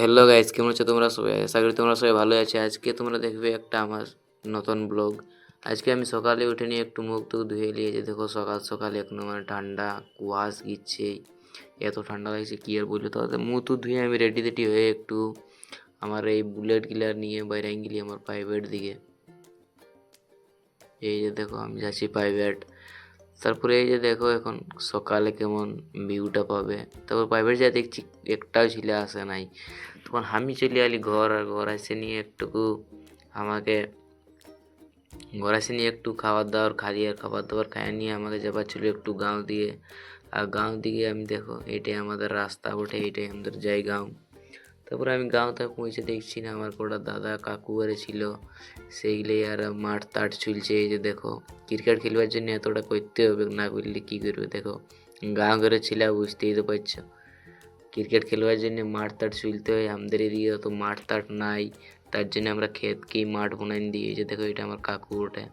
Hello guys, কেমন আছো তোমরা সবাই? আশা করি তোমরা সবাই ভালো আছো। আজকে তোমরা দেখবে একটা আমার নতুন ব্লগ। আজকে আমি সকালে উঠে নিয়ে একটু মুখ টুখ ধুয়ে নিয়েছি। দেখো সকাল সকাল এখন মানে ঠান্ডা কুয়াশ গিচ্ছে, এত ঠান্ডা লাগছে কি আর বলবো। তো মুখ টুখ ধুয়ে আমি রেডি টেডি হয়ে একটু আমার এই বুলেট গিলার নিয়ে বাইরে গেলি আমার প্রাইভেট দিকে। এই যে দেখো আমি যাচ্ছি প্রাইভেট। তারপরে এই যে দেখো এখন সকালে কেমন ভিউটা পাবে। তারপর প্রাইভেট যা দেখছি একটাও ছেলে আসে নাই। তখন আমি চলে আলি ঘর, আর ঘর এসে নিয়ে একটুকু আমাকে ঘর এসে নিয়ে একটু খাবার দাবার খাই, আর খাবার দাবার খাইয়ে নিয়ে আমাকে যাবার ছিল একটু গাঁও দিয়ে। আর গাঁও দিকে আমি দেখো এটাই আমাদের রাস্তা ওঠে, এটাই আমাদের যাই গাঁও। তারপরে আমি গাঁওতে পৌঁছে দেখছি না আমার কটা দাদা কাকু আরে ছিল, সেইগুলোই আর মাঠ টাঠ চলছে। এই যে দেখো ক্রিকেট খেলবার জন্য এতটা করতে হবে, না করলে কী করবে। দেখো গাঁও ঘরে ছিল বুঝতেই তো পারছো, ক্রিকেট খেলবার জন্য মাঠ টাঠ চলতে হয়। আমাদের এদিকে তো মাঠ টাঠ নাই, তার জন্য আমরা ক্ষেতকেই মাঠ বানাই দিই। এই যে দেখো এটা আমার কাকু ওঠে।